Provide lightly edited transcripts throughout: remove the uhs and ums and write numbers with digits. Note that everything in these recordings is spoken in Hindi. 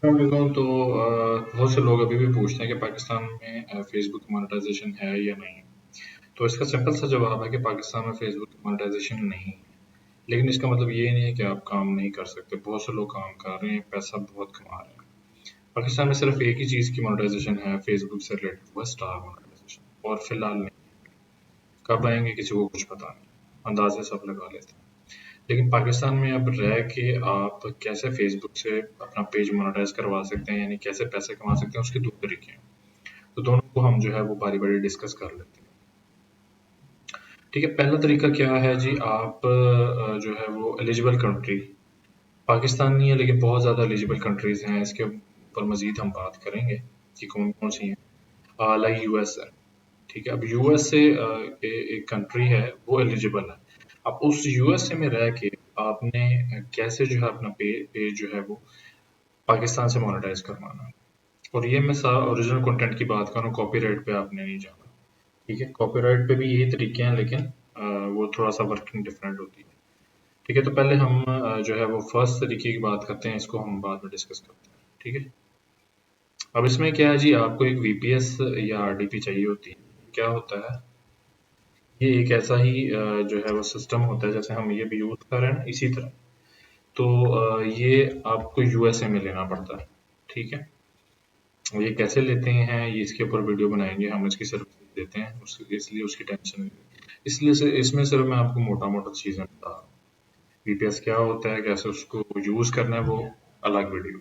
तो बहुत से लोग अभी भी पूछते हैं कि पाकिस्तान में फेसबुक मोनेटाइजेशन है या नहीं। तो इसका सिंपल सा जवाब है कि पाकिस्तान में फेसबुक मोनेटाइजेशन नहीं है। लेकिन इसका मतलब ये नहीं है कि आप काम नहीं कर सकते। बहुत से लोग काम कर रहे हैं, पैसा बहुत कमा रहे हैं। पाकिस्तान में सिर्फ एक ही चीज़ की मोनेटाइजेशन है फेसबुक से रिलेटेड, वो है स्टार मोनेटाइजेशन। और फिलहाल नहीं, कब आएंगे किसी को कुछ पता नहीं, अंदाजे सब लगा लेते हैं। लेकिन पाकिस्तान में अब रह के आप कैसे फेसबुक से अपना पेज मोनेटाइज करवा सकते हैं, यानी कैसे पैसे कमा सकते हैं, उसके दो तरीके हैं। तो दोनों को हम जो है वो बारी बारी डिस्कस कर लेते हैं। ठीक है, पहला तरीका क्या है जी, आप जो है वो एलिजिबल कंट्री, पाकिस्तान नहीं है लेकिन बहुत ज़्यादा एलिजिबल कंट्रीज हैं, इसके ऊपर मजीद हम बात करेंगे कि कौन कौन सी हैं। लाइक यूएस है। ठीक है, अब यूएसए एक कंट्री है, वो एलिजिबल है। अब उस यूएसए में रह के आपने कैसे जो है अपना पेज जो है वो पाकिस्तान से मोनेटाइज करवाना है। और ये मैं ओरिजिनल कंटेंट की बात करूँ, कॉपीराइट पे आपने नहीं जाना। ठीक है, कॉपीराइट पे भी यही तरीके हैं, लेकिन वो थोड़ा सा वर्किंग डिफरेंट होती है। ठीक है, तो पहले हम जो है वो फर्स्ट तरीके की बात करते हैं, इसको हम बाद में डिस्कस करते हैं। ठीक है, अब इसमें क्या है जी, आपको एक वीपीएस या आरडीपी चाहिए होती है। क्या होता है, ये एक ऐसा ही जो है वो सिस्टम होता है, जैसे हम ये भी यूज कर रहे हैं ना, इसी तरह। तो ये आपको यूएसए में लेना पड़ता है। ठीक है, ये कैसे लेते हैं, ये इसके ऊपर वीडियो बनाएंगे हम, इसकी सर्विस देते हैं इसलिए उसकी टेंशन नहीं। इसलिए से इसमें सिर्फ मैं आपको मोटा मोटा चीजें बता रहा हूँ। वीपीएस क्या होता है, कैसे उसको यूज करना है, वो अलग वीडियो।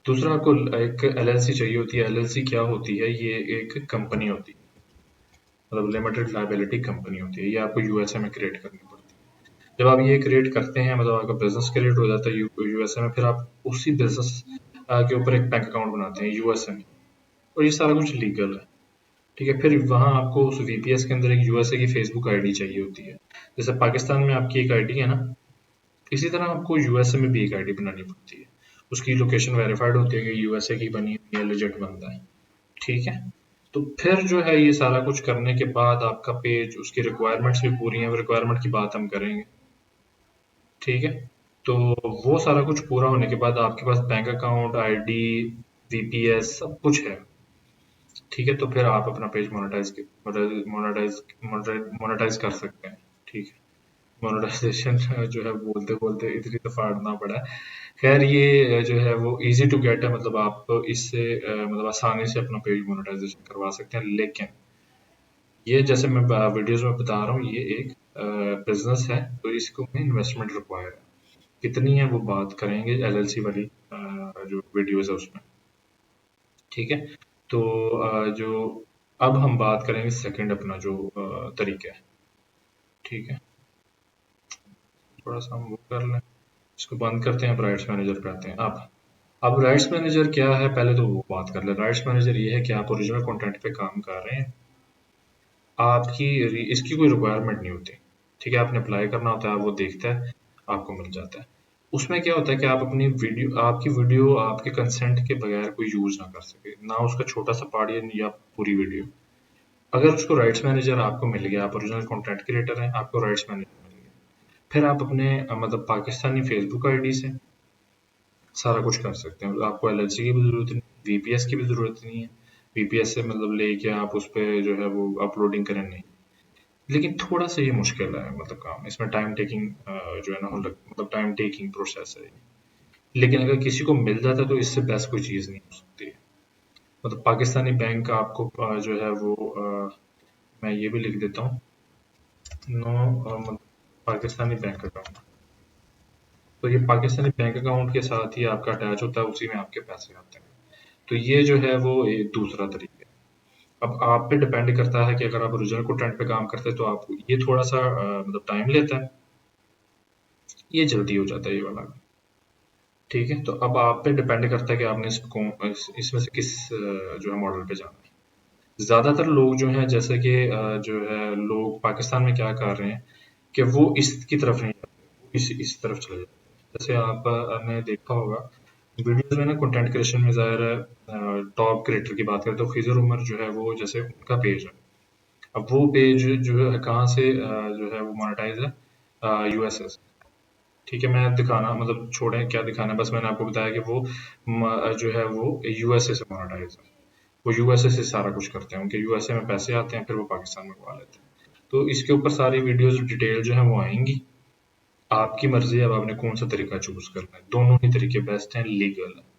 दूसरा, आपको एक एलएलसी चाहिए होती है। एलएलसी क्या होती है, ये एक कंपनी होती है, मतलब लिमिटेड लाइबिलिटी कंपनी होती है। ये आपको यूएसए में क्रिएट करनी पड़ती है। जब आप ये क्रिएट करते हैं, मतलब आपका बिजनेस क्रिएट हो जाता है यूएसए में, फिर आप उसी बिजनेस के ऊपर एक बैंक अकाउंट बनाते हैं यूएसए में, और ये सारा कुछ लीगल है। ठीक है, फिर वहाँ आपको उस वीपीएस के अंदर एक यूएसए की फेसबुक आईडी चाहिए होती है। जैसे पाकिस्तान में आपकी एक आईडी है ना, इसी तरह आपको यूएसए में भी एक आईडी बनानी पड़ती है। उसकी लोकेशन वेरीफाइड होती है कि यूएसए की बनी हुई है, लेजिट बंदा है। ठीक है, तो फिर जो है ये सारा कुछ करने के बाद आपका पेज, उसकी रिक्वायरमेंट्स भी पूरी हैं, रिक्वायरमेंट की बात हम करेंगे। ठीक है, तो वो सारा कुछ पूरा होने के बाद आपके पास बैंक अकाउंट, आईडी, वीपीएस सब कुछ है। ठीक है, तो फिर आप अपना पेज मोनेटाइज मोनेटाइज कर सकते हैं। ठीक है, मोनेटाइजेशन जो है बोलते बोलते इतनी तो फाड़ना पड़ा है। खैर, ये जो है वो इजी टू गेट है, मतलब आप इससे मतलब आसानी से अपना पेज मोनेटाइजेशन करवा सकते हैं। लेकिन ये जैसे मैं वीडियोस में बता रहा हूँ, ये एक बिजनेस है, तो इसको में इन्वेस्टमेंट रिक्वायर है। कितनी है वो बात करेंगे एलएलसी वाली जो वीडियोस है उसमें। ठीक है, तो जो अब हम बात करेंगे सेकंड अपना जो तरीका है। ठीक है, थोड़ा सा हम वो कर लें, इसको बंद करते हैं, अब राइट्स मैनेजर पे आते हैं। अब राइट्स मैनेजर क्या है, पहले तो वो बात कर ले। राइट्स मैनेजर ये है कि आप ओरिजिनल कंटेंट पे काम कर रहे हैं, आपकी इसकी कोई रिक्वायरमेंट नहीं होती। ठीक है, आपने अप्लाई करना होता है, वो देखता है, आपको मिल जाता है। उसमें क्या होता है कि आप अपनी वीडियो, आपकी वीडियो आपके कंसेंट के बगैर कोई यूज ना कर सके, ना उसका छोटा सा पार्ट या पूरी वीडियो। अगर उसको राइट्स मैनेजर आपको मिल गया, आप ओरिजिनल कंटेंट क्रिएटर हैं, आपको राइट्स मैनेजर मिल गया, फिर आप अपने मतलब पाकिस्तानी फेसबुक आईडी से सारा कुछ कर सकते हैं। आपको एलएलसी की भी जरूरत नहीं, वीपीएस की भी जरूरत नहीं है। वीपीएस से मतलब लेके आप उस पे जो है वो अपलोडिंग करें, नहीं। लेकिन थोड़ा सा ये मुश्किल है, मतलब काम इसमें टाइम टेकिंग जो है ना मतलब टाइम टेकिंग प्रोसेस है। लेकिन अगर किसी को मिल जाता है तो इससे बेस्ट कोई चीज़ नहीं हो सकती है। मतलब पाकिस्तानी बैंक आपको जो है वो मैं ये भी लिख देता हूँ, नो मतलब पाकिस्तानी बैंक अकाउंट। तो ये पाकिस्तानी बैंक अकाउंट के साथ ही आपका अटैच होता है, उसी में आपके पैसे आते हैं। तो ये जो है वो एक दूसरा तरीका है। अब आप पे डिपेंड करता है कि अगर आप ओरिजिनल कंटेंट पे काम करते हैं तो आपको ये थोड़ा सा मतलब टाइम लेता है, ये जल्दी हो जाता है ये वाला। ठीक है, तो अब आप पे डिपेंड करता है कि आपने इसमें से किस जो है मॉडल पे जाना है। ज्यादातर लोग जो हैं, जैसे कि जो है लोग पाकिस्तान में क्या कर रहे हैं कि वो इसकी तरफ नहीं जाते, वो इस तरफ चले जाते हैं। जैसे आपने देखा होगा वीडियोस में ना, कंटेंट क्रिएशन में ज़ाहिर है टॉप क्रिएटर की बात करें तो खिजर उमर जो है वो, जैसे उनका पेज है। अब वो पेज जो है कहाँ से जो है वो मोनेटाइज है, यूएसए से। ठीक है, मैं दिखाना मतलब छोड़ें क्या दिखाना है, बस मैंने आपको बताया कि वो जो है वो यूएसए से मोनेटाइज है। वो यूएसए से सारा कुछ करते हैं, उनके यूएसए में पैसे आते हैं, फिर वो पाकिस्तान में मंगवा लेते हैं। तो इसके ऊपर सारी वीडियोस डिटेल जो है वो आएंगी। आपकी मर्जी है, अब आपने कौन सा तरीका चूज करना है, दोनों ही तरीके बेस्ट हैं, लीगल है।